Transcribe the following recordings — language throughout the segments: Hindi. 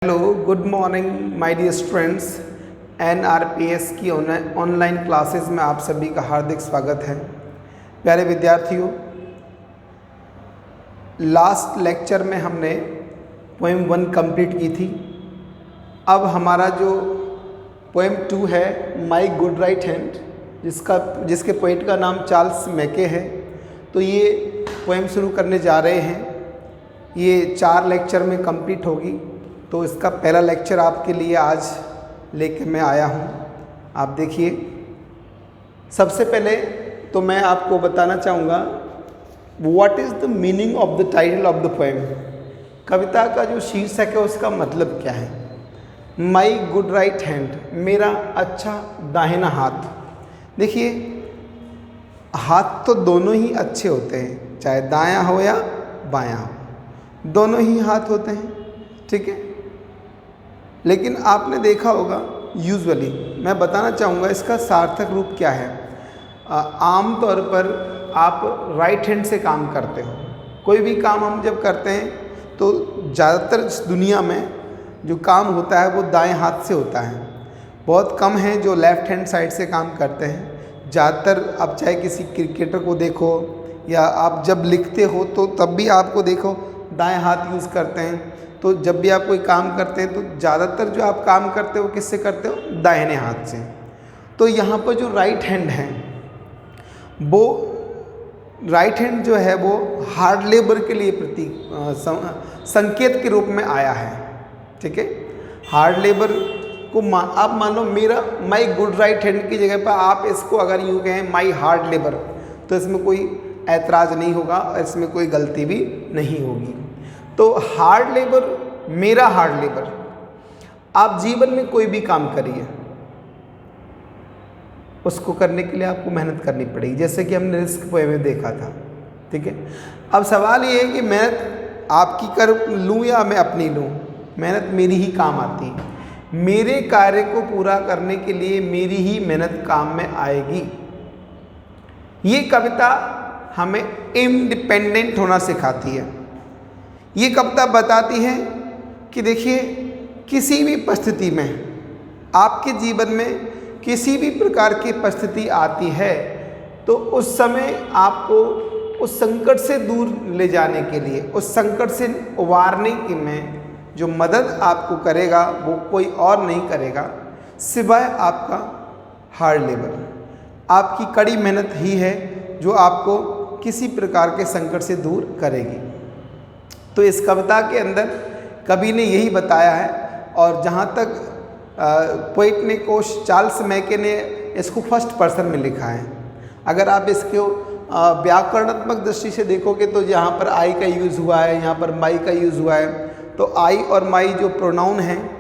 Hello, good morning my dear students. NRPS की ऑनलाइन क्लासेस में आप सभी का हार्दिक स्वागत है। प्यारे विद्यार्थियों, लास्ट लेक्चर में हमने पोएम 1 कंप्लीट की थी। अब हमारा जो पोएम 2 है माय गुड राइट हैंड, जिसके पोएट का नाम चार्ल्स मैके है, तो ये पोएम शुरू करने जा रहे हैं। ये 4 लेक्चर में कंप्लीट होगी। तो इसका पहला लेक्चर आपके लिए आज लेके मैं आया हूँ। आप देखिए, सबसे पहले तो मैं आपको बताना चाहूँगा what is the meaning of the title of the poem. कविता का जो शीर्षक है उसका मतलब क्या है। माई गुड राइट हैंड, मेरा अच्छा दाहिना हाथ। देखिए, हाथ तो दोनों ही अच्छे होते हैं, चाहे दायां हो या बायां हो, दोनों ही हाथ होते हैं, ठीक है। लेकिन आपने देखा होगा, यूजुअली मैं बताना चाहूँगा इसका सार्थक रूप क्या है। आम तौर पर आप राइट हैंड से काम करते हो। कोई भी काम हम जब करते हैं तो ज़्यादातर इस दुनिया में जो काम होता है वो दाएं हाथ से होता है। बहुत कम हैं जो लेफ़्ट हैंड साइड से काम करते हैं। ज़्यादातर आप चाहे किसी क्रिकेटर को देखो या आप जब लिखते हो तो तब भी आपको देखो दाएं हाथ यूज़ करते हैं। तो जब भी आप कोई काम करते हैं तो ज़्यादातर जो आप काम करते हो किससे करते हो, दाहिने हाथ से। तो यहाँ पर जो राइट हैंड है वो राइट हैंड जो है वो हार्ड लेबर के लिए संकेत के रूप में आया है, ठीक है। हार्ड लेबर को आप मान लो मेरा माई गुड राइट हैंड की जगह पर आप इसको अगर यूँ कहें माई हार्ड लेबर, तो इसमें कोई ऐतराज़ नहीं होगा और इसमें कोई गलती भी नहीं होगी। तो हार्ड लेबर, मेरा हार्ड लेबर। आप जीवन में कोई भी काम करिए, उसको करने के लिए आपको मेहनत करनी पड़ेगी, जैसे कि हमने रिस्क पोएम में देखा था, ठीक है। अब सवाल ये है कि मेहनत आपकी कर लूँ या मैं अपनी लूँ। मेहनत मेरी ही काम आती है। मेरे कार्य को पूरा करने के लिए मेरी ही मेहनत काम में आएगी। ये कविता हमें इंडिपेंडेंट होना सिखाती है। ये कविता बताती है कि देखिए, किसी भी परिस्थिति में, आपके जीवन में किसी भी प्रकार की परिस्थिति आती है तो उस समय आपको उस संकट से दूर ले जाने के लिए, उस संकट से उबारने की में जो मदद आपको करेगा वो कोई और नहीं करेगा सिवाय आपका हार्ड लेबर। आपकी कड़ी मेहनत ही है जो आपको किसी प्रकार के संकट से दूर करेगी। तो इस कविता के अंदर कवि ने यही बताया है। और जहाँ तक पोइट ने चार्ल्स मैके ने इसको फर्स्ट पर्सन में लिखा है। अगर आप इसको व्याकरणात्मक दृष्टि से देखोगे तो यहाँ पर आई का यूज़ हुआ है, यहाँ पर माई का यूज़ हुआ है। तो आई और माई जो प्रोनाउन हैं,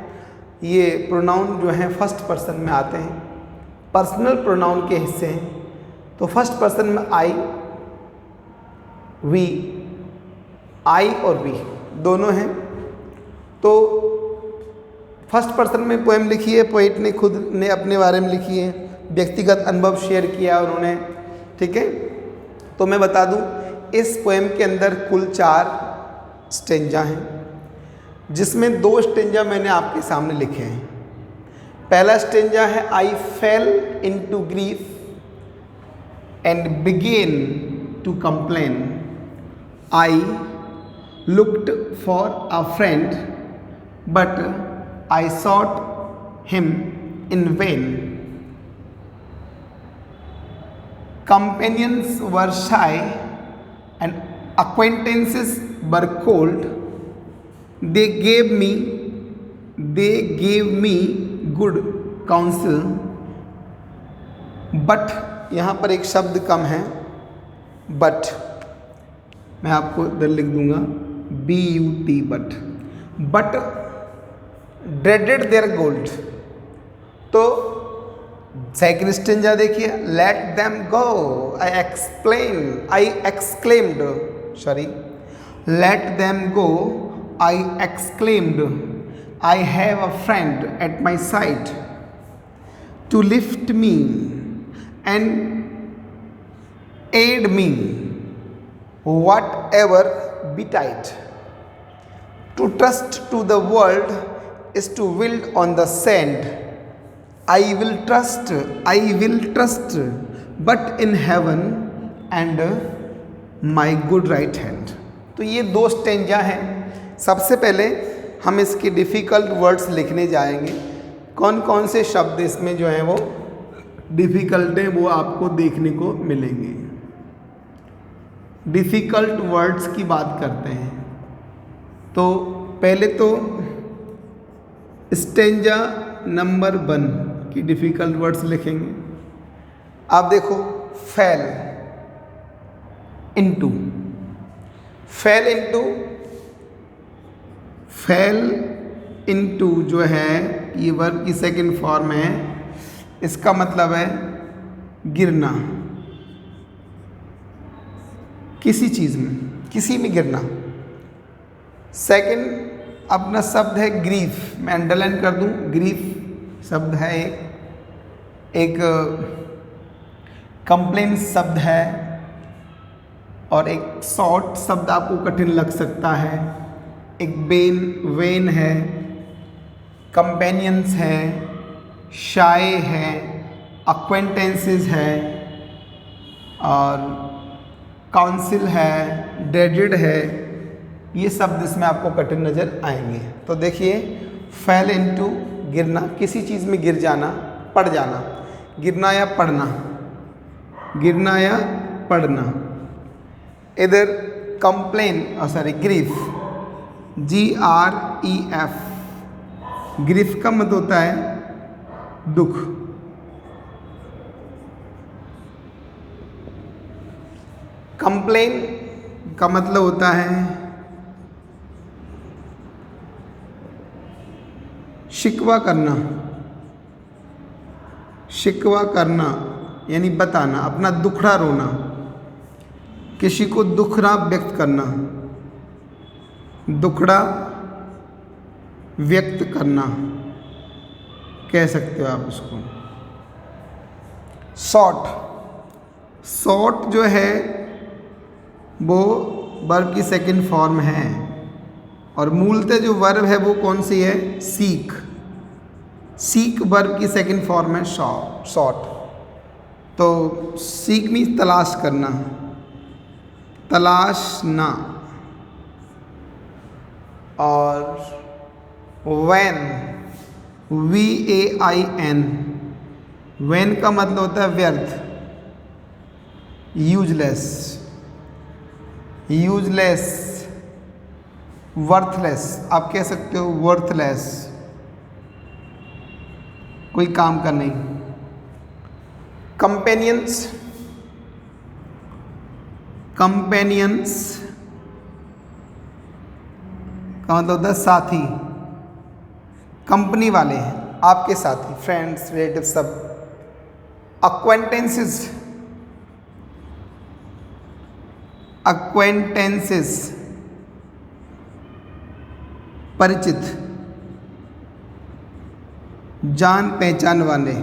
ये प्रोनाउन जो हैं फर्स्ट पर्सन में आते हैं, पर्सनल प्रोनाउन के हिस्से हैं। तो फर्स्ट पर्सन में आई, वी, आई और वी दोनों हैं। तो फर्स्ट पर्सन में पोएम लिखी है, पोएट ने खुद ने अपने बारे में लिखी है, व्यक्तिगत अनुभव शेयर किया उन्होंने, ठीक है। तो मैं बता दूं, इस पोएम के अंदर कुल 4 स्टेंजा हैं, जिसमें 2 स्टेंजा मैंने आपके सामने लिखे हैं। पहला स्टेंजा है I fell into grief and begin to complain. I looked for a friend, but I sought him in vain. Companions were shy and acquaintances were cold. They gave me good counsel, but यहाँ पर एक शब्द कम है, but मैं आपको इधर लिख दूंगा BUT, but dreaded their gold। तो सेकंड स्टेंजा देखिए, let them go I exclaimed, let them go I exclaimed, I have a friend at my side to lift me and aid me whatever betide, to trust to the world is to build on the sand. I will trust, but in heaven and my good right hand. तो ये दो स्टेंजा हैं। सबसे पहले हम इसके डिफ़िकल्ट वर्ड्स लिखने जाएंगे। कौन कौन से शब्द इसमें जो हैं वो डिफ़िकल्ट हैं वो आपको देखने को मिलेंगे। डिफ़िकल्ट वर्ड्स की बात करते हैं तो पहले तो स्टेंजा नंबर 1 की डिफ़िकल्ट वर्ड्स लिखेंगे। आप देखो, फेल इनटू, फेल इनटू जो है ये वर्ब की सेकंड फॉर्म है। इसका मतलब है गिरना, किसी चीज़ में, किसी में गिरना। सेकंड अपना शब्द है ग्रीफ, मैं अंडरलाइन कर दूं, ग्रीफ शब्द है एक कंप्लेन शब्द है और एक शॉर्ट शब्द आपको कठिन लग सकता है। एक वेन है, कंपेनियंस है, शाय है, अक्वेंटेंसेस है और काउंसिल है, ड्रेडेड है। ये शब्द इसमें आपको कठिन नज़र आएंगे। तो देखिए, फेल इनटू गिरना, किसी चीज़ में गिर जाना, पड़ जाना, गिरना या पड़ना, गिरना या पड़ना। इधर कंप्लेन ग्रीफ, GREF, ग्रीफ का मतलब होता है दुख। कंप्लेन का मतलब होता है शिकवा करना, शिकवा करना यानी बताना, अपना दुखड़ा रोना, किसी को दुखड़ा व्यक्त करना, दुखड़ा व्यक्त करना कह सकते हो आप उसको। शॉर्ट जो है वो वर्ब की सेकंड फॉर्म है और मूलतः जो वर्ब है वो कौन सी है? सीक वर्ब की सेकंड फॉर्म है शॉर्ट। तो सीक मीन्स तलाश करना, तलाशना। और वैन, VAIN, वैन का मतलब होता है व्यर्थ, यूजलेस, वर्थलेस, आप कह सकते हो वर्थलेस, कोई काम का नहीं। कंपेनियंस का मतलब होता है साथी, कंपनी वाले हैं, आपके साथी, फ्रेंड्स, रिलेटिव सब। अक्वेंटेंसेस परिचित, जान पहचान वाले।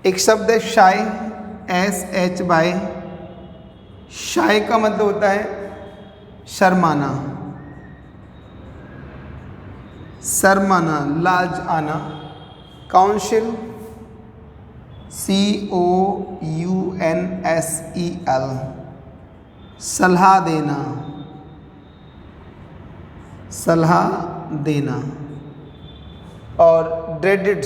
एक शब्द है शाय, SHY, शाय का मतलब होता है शर्माना, लाज आना। काउंसिल, COUNSEL, सलाह देना। और ड्रेडेड,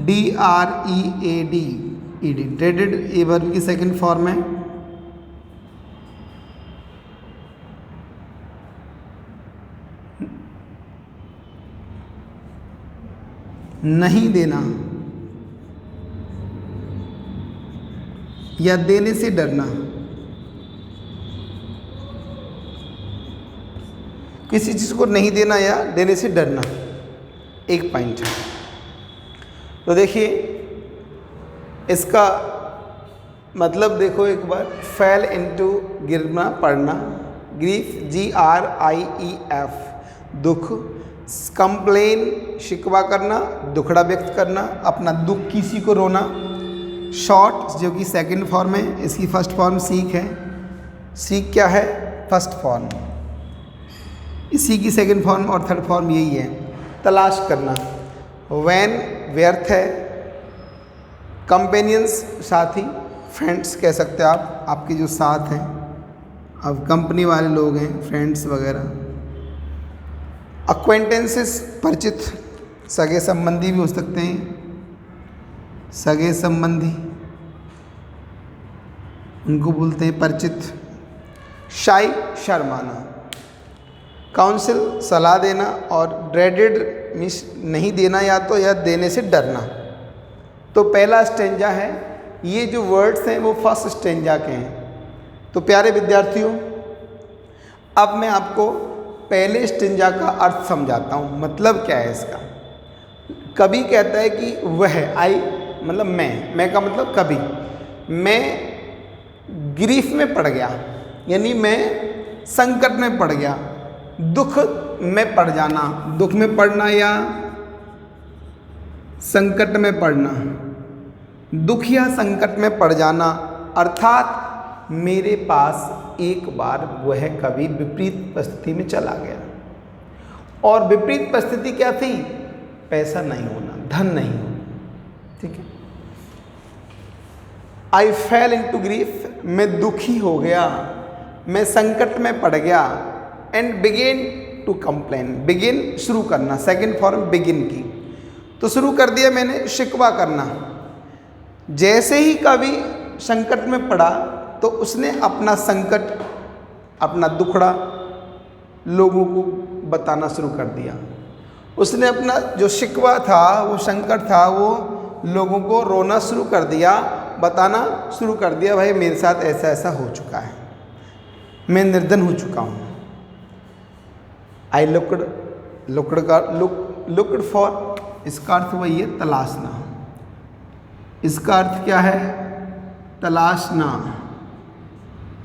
DREAD, ड्रेडेड ये वर्ब की सेकंड फॉर्म है। नहीं देना या देने से डरना, किसी चीज़ को नहीं देना या देने से डरना, एक पॉइंट है। तो देखिए इसका मतलब देखो एक बार, फेल इनटू गिरना, पड़ना, ग्रीफ GRIEF, दुख, कंप्लेन शिकवा करना, दुखड़ा व्यक्त करना, अपना दुख किसी को रोना, शॉर्ट जो कि सेकंड फॉर्म है, इसकी फर्स्ट फॉर्म सीक है, सीक क्या है? First form. इसी की सेकंड फॉर्म और थर्ड फॉर्म यही है, तलाश करना। वैन व्यर्थ है, कंपेनियंस साथी, फ्रेंड्स कह सकते हैं आप, आपके जो साथ हैं, अब कंपनी वाले लोग हैं, फ्रेंड्स वगैरह। अक्वेंटेंसेस परिचित, सगे संबंधी भी हो सकते हैं, सगे संबंधी उनको बोलते हैं परिचित। शाई शर्माना, काउंसिल सलाह देना, और ड्रेडेड मीन्स नहीं देना या देने से डरना। तो पहला स्टेंजा है, ये जो वर्ड्स हैं वो फर्स्ट स्टेंजा के हैं। तो प्यारे विद्यार्थियों, अब मैं आपको पहले स्टेंजा का अर्थ समझाता हूँ। मतलब क्या है इसका? कवि कहता है कि वह, आई मतलब मैं का मतलब कवि, मैं ग्रीफ में पड़ गया, यानी मैं संकट में पड़ गया, दुख में पड़ जाना, दुख में पड़ना या संकट में पड़ना, दुख या संकट में पड़ जाना। अर्थात मेरे पास एक बार वह कवि विपरीत परिस्थिति में चला गया, और विपरीत परिस्थिति क्या थी? पैसा नहीं होना, धन नहीं होना। ठीक है। I fell into grief, मैं दुखी हो गया, मैं संकट में पड़ गया। And begin to complain, begin शुरू करना, सेकेंड फॉर्म बिगिन की, तो शुरू कर दिया मैंने शिकवा करना। जैसे ही कवि संकट में पड़ा तो उसने अपना संकट, अपना दुखड़ा लोगों को बताना शुरू कर दिया। उसने अपना जो शिकवा था, वो संकट था, वो लोगों को रोना शुरू कर दिया, बताना शुरू कर दिया, भाई मेरे साथ ऐसा ऐसा हो चुका है, मैं निर्धन हो चुका हूँ। आई लुक्ड फॉर, इसका अर्थ वही है तलाशना। इसका अर्थ क्या है? तलाशना।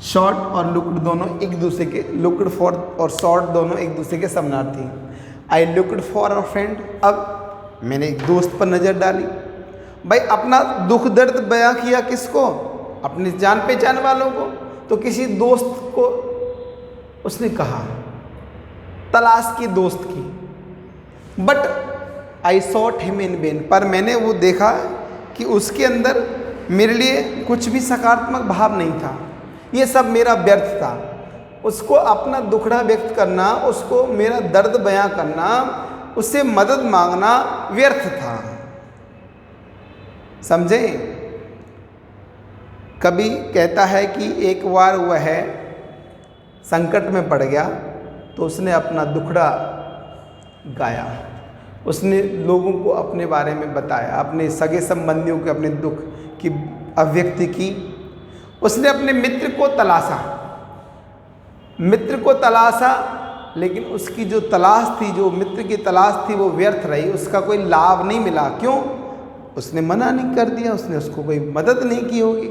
शॉर्ट और लुक्ड दोनों एक दूसरे के, लुक्ड फॉर और शॉर्ट दोनों एक दूसरे के समानार्थी। I looked for a friend, अब मैंने एक दोस्त पर नज़र डाली। भाई अपना दुख दर्द बयां किया किसको? अपने जान पहचान वालों को। तो किसी दोस्त को उसने कहा, तलाश की दोस्त की। But I sought him in vain, पर मैंने वो देखा कि उसके अंदर मेरे लिए कुछ भी सकारात्मक भाव नहीं था, ये सब मेरा व्यर्थ था। उसको अपना दुखड़ा व्यक्त करना, उसको मेरा दर्द बयां करना, उससे मदद मांगना व्यर्थ था। समझे? कवि कहता है कि एक बार वह संकट में पड़ गया तो उसने अपना दुखड़ा गाया, उसने लोगों को अपने बारे में बताया, अपने सगे संबंधियों के अपने दुख की अभिव्यक्ति की। उसने अपने मित्र को तलाशा, लेकिन उसकी जो तलाश थी, जो मित्र की तलाश थी, वो व्यर्थ रही, उसका कोई लाभ नहीं मिला। क्यों? उसने मना नहीं कर दिया, उसने उसको कोई मदद नहीं की होगी।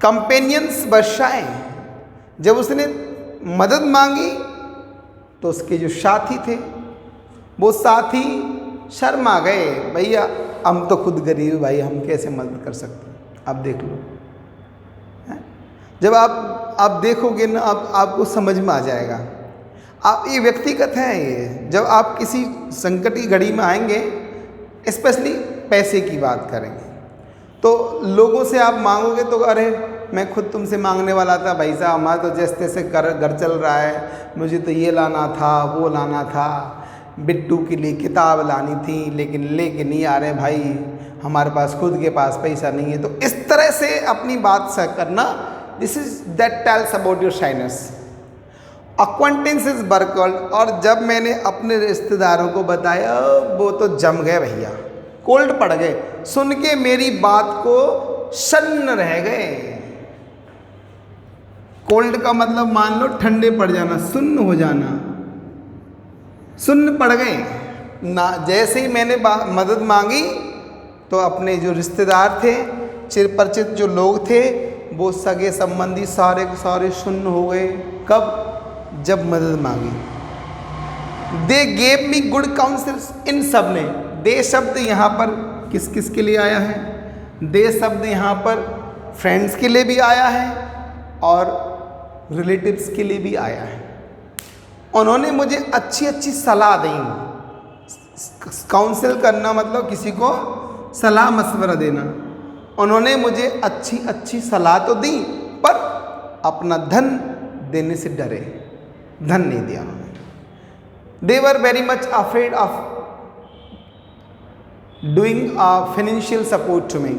कंपेनियंस वर्षाएं, जब उसने मदद मांगी तो उसके जो साथी थे, वो साथी शर्मा गए। भैया हम तो खुद गरीब, भाई हम कैसे मदद कर सकते हैं, आप देख लो। जब आप देखोगे ना, आपको समझ में आ जाएगा। आप ये व्यक्तिगत है, ये जब आप किसी संकट की घड़ी में आएंगे, स्पेशली पैसे की बात करेंगे, तो लोगों से आप मांगोगे तो अरे मैं खुद तुमसे मांगने वाला था, भाई साहब हमारा तो जैसे तैसे घर चल रहा है, मुझे तो ये लाना था, वो लाना था, बिट्टू के लिए किताब लानी थी, लेकिन लेके नहीं आ रहे भाई, हमारे पास खुद के पास पैसा नहीं है। तो इस तरह से अपनी बात से करना, this is that tells about your shyness. Acquaintance is buckled, और जब मैंने अपने रिश्तेदारों को बताया, वो तो जम गए भैया, कोल्ड पड़ गए, सुन के मेरी बात को सन्न रह गए। कोल्ड का मतलब मान लो ठंडे पड़ जाना, सुन्न हो जाना, सुन्न पड़ गए ना। जैसे ही मैंने मदद मांगी तो अपने जो रिश्तेदार थे, चिर परिचित जो लोग थे, वो सगे संबंधी सारे के सारे सुन्न हो गए। कब? जब मदद मांगी। They gave me good counsels, इन सब ने, दे शब्द यहाँ पर किस किस के लिए आया है? दे शब्द यहाँ पर फ्रेंड्स के लिए भी आया है और रिलेटिव्स के लिए भी आया है। उन्होंने मुझे अच्छी अच्छी सलाह दी। काउंसिल करना मतलब किसी को सलाह मशवरा देना। उन्होंने मुझे अच्छी अच्छी सलाह तो दी, पर अपना धन देने से डरे, धन नहीं दिया उन्होंने। They were very much afraid of doing financial support to me.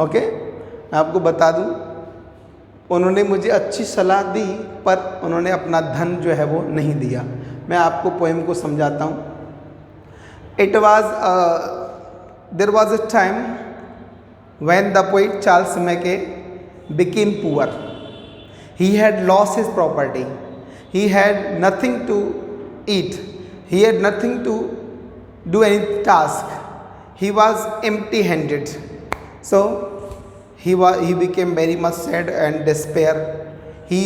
Okay, मैं आपको बता दूं, उन्होंने मुझे अच्छी सलाह दी, पर उन्होंने अपना धन जो है वो नहीं दिया। मैं आपको पोएम को समझाता हूँ। It was there was a time when the poet Charles Mackay became poor. He had lost his property. He had nothing to eat. He had nothing to do any task. He was empty-handed. So he became very much sad and despair. He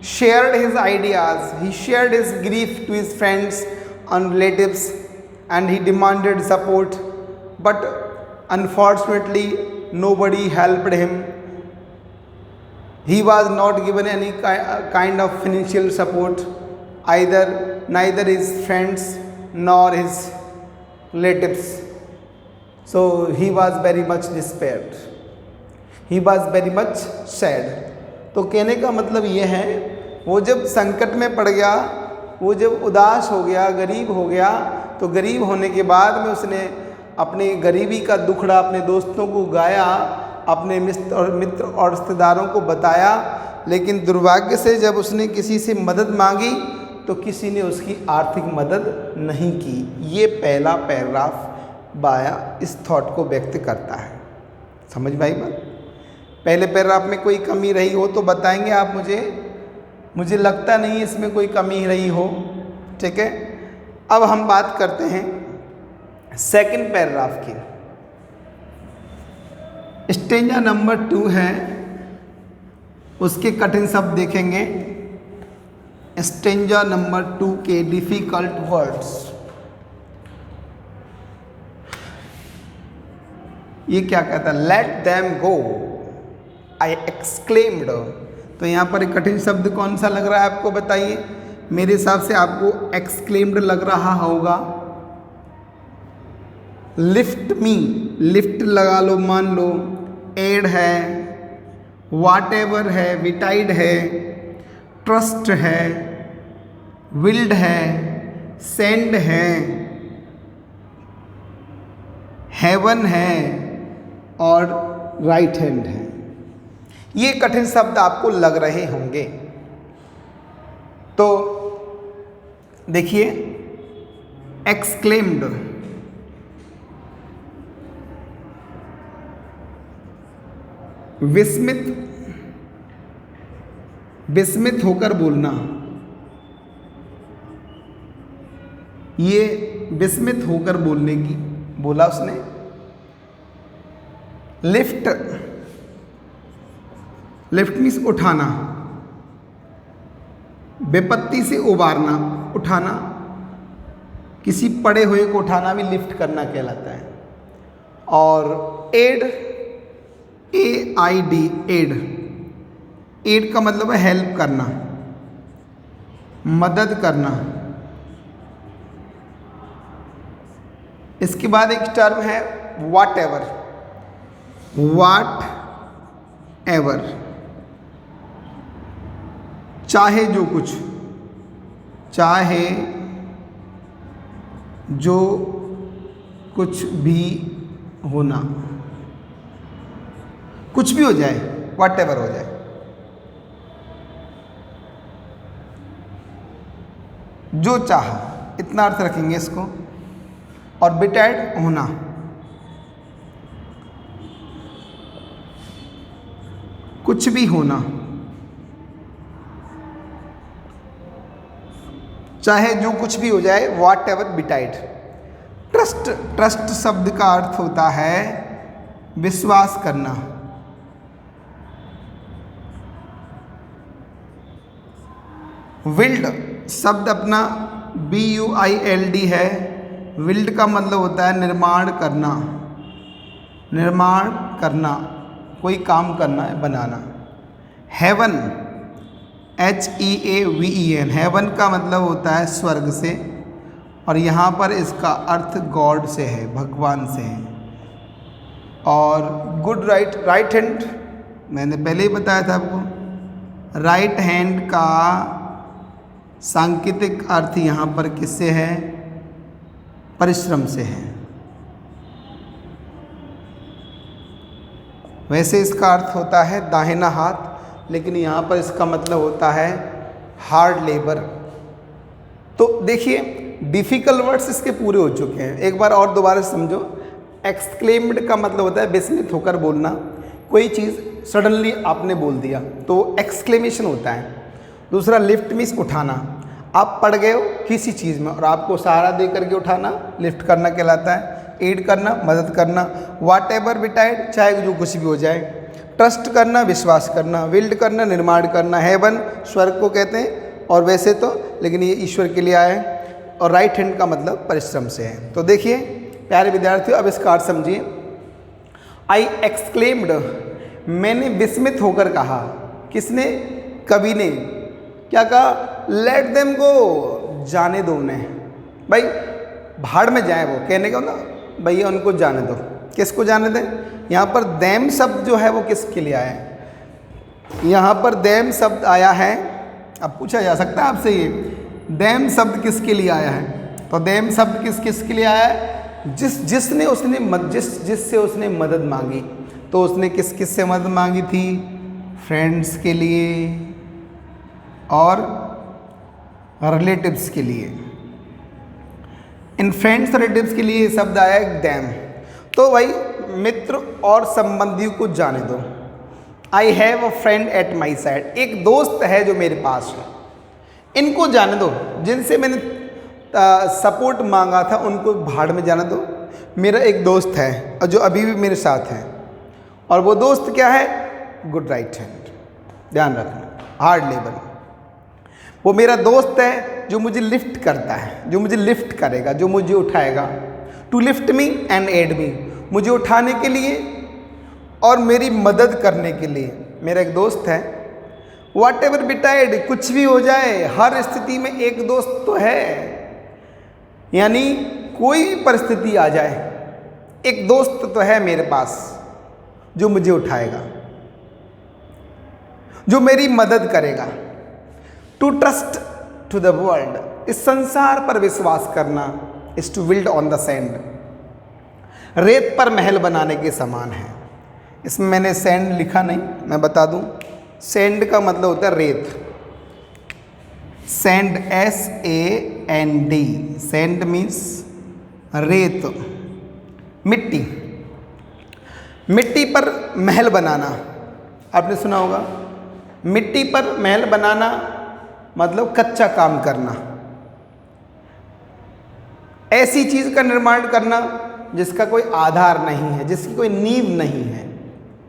shared his ideas. He shared his grief to his friends and relatives, and he demanded support. But unfortunately, nobody helped him. He was not given any kind of financial support, neither his friends nor his relatives. So he was very much despaired. He was very much sad. तो कहने का मतलब ये है, वो जब संकट में पड़ गया, वो जब उदास हो गया, गरीब हो गया, तो गरीब होने के बाद में उसने अपनी गरीबी का दुखड़ा अपने दोस्तों को गाया, अपने मित्र और रिश्तेदारों को बताया। लेकिन दुर्भाग्य से जब उसने किसी से मदद मांगी तो किसी ने उसकी आर्थिक मदद नहीं की। ये पहला पैराग्राफ बाया इस थॉट को व्यक्त करता है। समझ भाई बात? पहले पैराग्राफ में कोई कमी रही हो तो बताएंगे आप मुझे लगता नहीं इसमें कोई कमी रही हो। ठीक है, अब हम बात करते हैं सेकंड पैराग्राफ की। स्टेंजा नंबर 2 है, उसके कठिन शब्द देखेंगे। स्टेंजा नंबर 2 के डिफिकल्ट वर्ड्स। ये क्या कहता है? Late them go, I exclaimed. तो यहाँ पर एक कठिन शब्द कौन सा लग रहा है आपको बताइए? मेरे हिसाब से आपको एक्सक्लेम्ड लग रहा होगा। लिफ्ट मी, लिफ्ट लगा लो, मान लो। एड है, वाट एवर है, विटाइड है, ट्रस्ट है, विल्ड है, सेंड है, हेवन है और राइट हैंड है। ये कठिन शब्द आपको लग रहे होंगे। तो देखिए, एक्सक्लेम्ड, विस्मित होकर बोलना। ये विस्मित होकर बोलने की बोला उसने। लिफ्ट मीन्स उठाना, विपत्ति से उबारना, उठाना। किसी पड़े हुए को उठाना भी लिफ्ट करना कहलाता है। और एड, AID, एड का मतलब है हेल्प करना, मदद करना। इसके बाद एक टर्म है वाट एवर, चाहे जो कुछ, चाहे जो कुछ भी होना, कुछ भी हो जाए, वाट एवर हो जाए। जो चाहा, इतना अर्थ रखेंगे इसको। और बिटाइड होना, कुछ भी होना, चाहे जो कुछ भी हो जाए, वाट एवर बिटाइड। ट्रस्ट शब्द का अर्थ होता है विश्वास करना। विल्ड शब्द अपना BUILD है। विल्ड का मतलब होता है निर्माण करना, निर्माण करना, कोई काम करना है, बनाना। हेवन, HEAVEN, हेवन का मतलब होता है स्वर्ग से, और यहाँ पर इसका अर्थ गॉड से है, भगवान से है। और गुड राइट, राइट हैंड मैंने पहले ही बताया था आपको, राइट हैंड का सांकेतिक अर्थ यहाँ पर किससे है? परिश्रम से है। वैसे इसका अर्थ होता है दाहिना हाथ, लेकिन यहाँ पर इसका मतलब होता है हार्ड लेबर। तो देखिए डिफ़िकल्ट वर्ड्स इसके पूरे हो चुके हैं। एक बार और दोबारा समझो। एक्सक्लेम्ड का मतलब होता है विस्मित होकर बोलना, कोई चीज़ सडनली आपने बोल दिया तो एक्सक्लेमेशन होता है। दूसरा लिफ्ट मीन्स उठाना, आप पड़ गए हो किसी चीज़ में और आपको सहारा दे करके उठाना लिफ्ट करना कहलाता है। एड करना, मदद करना। वाट एवर बिटाइड, चाहे जो कुछ भी हो जाए। ट्रस्ट करना, विश्वास करना। बिल्ड करना, निर्माण करना। हेवन स्वर्ग को कहते हैं, और वैसे तो लेकिन ये ईश्वर के लिए आया है। और राइट हैंड का मतलब परिश्रम से है। तो देखिए प्यारे विद्यार्थियों, अब इसका अर्थ समझिए। आई एक्सक्लेम्ड, मैंने विस्मित होकर कहा। किसने? कवि ने। क्या कहा? लेट देम गो, जाने दो उन्हें। भाई भाड़ में जाए वो, कहने का ना भैया उनको जाने दो। किसको जाने दें? यहाँ पर देम शब्द जो है वो किसके लिए आया है? यहाँ पर देम शब्द आया है, अब पूछा जा सकता है आपसे ये देम शब्द किसके लिए आया है? तो देम शब्द किसके लिए आया है? जिससे उसने मदद मांगी। तो उसने किस से मदद मांगी थी? फ्रेंड्स के लिए और रिलेटिव्स के लिए। इन फ्रेंड्स रिलेटिव्स के लिए शब्द आया है देम। तो भाई मित्र और संबंधियों को जाने दो। आई have a friend at my side, एक दोस्त है जो मेरे पास है, इनको जाने दो। जिनसे मैंने सपोर्ट मांगा था उनको भाड़ में जाने दो। मेरा एक दोस्त है और जो अभी भी मेरे साथ है, और वो दोस्त क्या है? गुड राइट हैंड, ध्यान रखना, हार्ड लेबर। वो मेरा दोस्त है जो मुझे लिफ्ट करता है, जो मुझे लिफ्ट करेगा, जो मुझे उठाएगा। To lift me and aid me, मुझे उठाने के लिए और मेरी मदद करने के लिए मेरा एक दोस्त है। वॉट एवर बिटाइड, कुछ भी हो जाए, हर स्थिति में एक दोस्त तो है। यानी कोई भी परिस्थिति आ जाए, एक दोस्त तो है मेरे पास जो मुझे उठाएगा, जो मेरी मदद करेगा। To trust to the world, इस संसार पर विश्वास करना। Is to build on the sand, रेत पर महल बनाने के समान है। इसमें मैंने सैंड लिखा नहीं, मैं बता दूं। सैंड का मतलब होता है रेत। सैंड, SAND, सैंड मीन्स रेत, मिट्टी। मिट्टी पर महल बनाना, आपने सुना होगा। मिट्टी पर महल बनाना मतलब कच्चा काम करना, ऐसी चीज़ का निर्माण करना जिसका कोई आधार नहीं है, जिसकी कोई नींव नहीं है।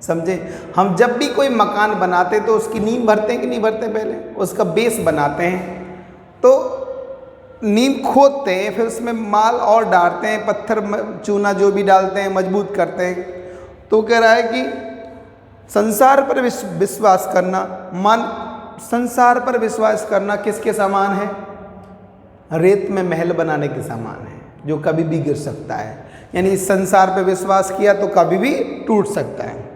समझे? हम जब भी कोई मकान बनाते तो उसकी नींव भरते हैं कि नहीं भरते? पहले उसका बेस बनाते हैं, तो नींव खोदते हैं, फिर उसमें माल और डालते हैं, पत्थर चूना जो भी डालते हैं, मजबूत करते हैं। तो कह रहा है कि संसार पर विश्वास करना, संसार पर विश्वास करना किसके समान है? रेत में महल बनाने के समान है, जो कभी भी गिर सकता है। यानी इस संसार पर विश्वास किया तो कभी भी टूट सकता है।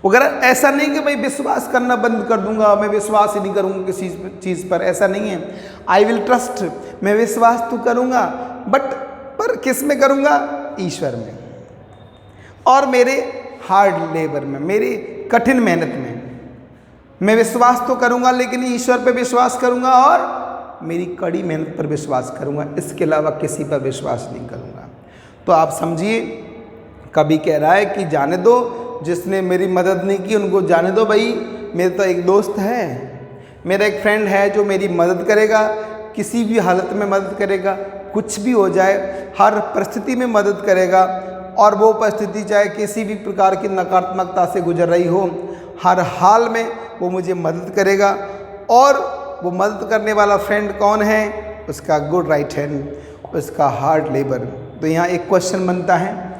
अगर ऐसा नहीं कि भाई विश्वास करना बंद कर दूंगा, मैं विश्वास ही नहीं करूंगा किसी चीज़ पर, ऐसा नहीं है। आई विल ट्रस्ट, मैं विश्वास तो करूंगा, पर किस में करूंगा? ईश्वर में, और मेरे हार्ड लेबर में, मेरी कठिन मेहनत में। मैं विश्वास तो करूंगा लेकिन ईश्वर पर विश्वास करूंगा और मेरी कड़ी मेहनत पर विश्वास करूंगा, इसके अलावा किसी पर विश्वास नहीं करूंगा। तो आप समझिए, कभी कह रहा है कि जाने दो, जिसने मेरी मदद नहीं की उनको जाने दो। भाई मेरा तो एक दोस्त है, मेरा एक फ्रेंड है जो मेरी मदद करेगा, किसी भी हालत में मदद करेगा, कुछ भी हो जाए हर परिस्थिति में मदद करेगा। और वो परिस्थिति चाहे किसी भी प्रकार की नकारात्मकता से गुजर रही हो, हर हाल में वो मुझे मदद करेगा। और वो मदद करने वाला फ्रेंड कौन है? उसका गुड राइट हैंड, उसका हार्ड लेबर। तो यहाँ एक क्वेश्चन बनता है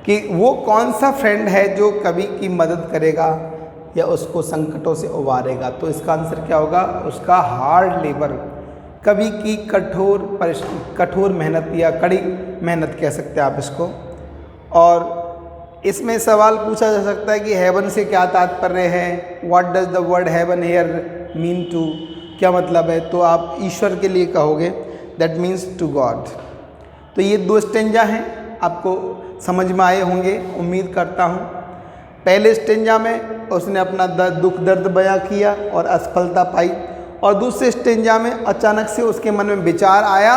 कि वो कौन सा फ्रेंड है जो कवि की मदद करेगा, या उसको संकटों से उबारेगा। तो इसका आंसर क्या होगा? उसका हार्ड लेबर, कभी की कठोर मेहनत या कड़ी मेहनत कह सकते हैं आप इसको। और इसमें सवाल पूछा जा सकता है कि हेवन से क्या तात्पर्य है? What does the word heaven here mean to, क्या मतलब है? तो आप ईश्वर के लिए कहोगे दैट मीन्स टू गॉड। तो ये 2 स्टेंजा हैं, आपको समझ में आए होंगे उम्मीद करता हूँ। पहले स्टेंजा में उसने अपना दुख दर्द बयां किया और असफलता पाई, और दूसरे स्टेंजा में अचानक से उसके मन में विचार आया,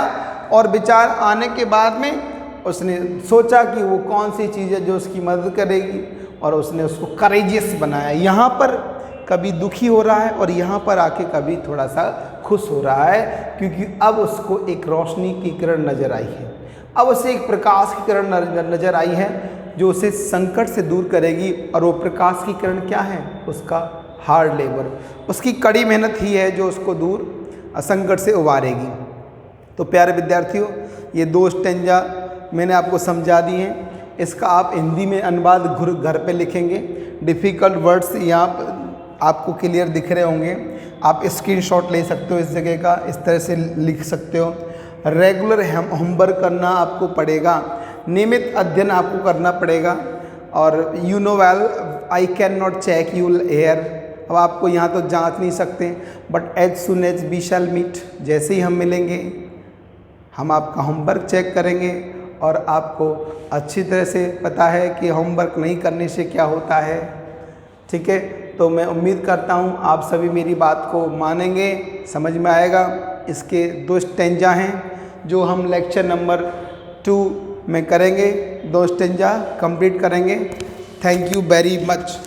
और विचार आने के बाद में उसने सोचा कि वो कौन सी चीज़ है जो उसकी मदद करेगी, और उसने उसको करेजियस बनाया। यहाँ पर कभी दुखी हो रहा है और यहाँ पर आके कभी थोड़ा सा खुश हो रहा है, क्योंकि अब उसको एक रोशनी की किरण नज़र आई है, अब उसे एक प्रकाश की किरण नज़र आई है जो उसे संकट से दूर करेगी। और वो प्रकाश की किरण क्या है? उसका हार्ड लेबर, उसकी कड़ी मेहनत ही है जो उसको दूर संकट से उबारेगी। तो प्यारे विद्यार्थियों, ये 2 स्टेंजा मैंने आपको समझा दिए हैं। इसका आप हिंदी में अनुवाद घर पे लिखेंगे। डिफ़िकल्ट वर्ड्स यहाँ आपको क्लियर दिख रहे होंगे, आप स्क्रीनशॉट ले सकते हो इस जगह का, इस तरह से लिख सकते हो। रेगुलर होमवर्क करना आपको पड़ेगा, नियमित अध्ययन आपको करना पड़ेगा। और you know well I can not check you here, अब आपको यहाँ तो जांच नहीं सकते, but as soon as we shall meet, जैसे ही हम मिलेंगे हम आपका होमवर्क चेक करेंगे, और आपको अच्छी तरह से पता है कि होमवर्क नहीं करने से क्या होता है। ठीक है, तो मैं उम्मीद करता हूँ आप सभी मेरी बात को मानेंगे, समझ में आएगा। इसके 2 स्टेंजा हैं जो हम लेक्चर नंबर 2 में करेंगे, 2 स्टेंजा कंप्लीट करेंगे। Thank you very much.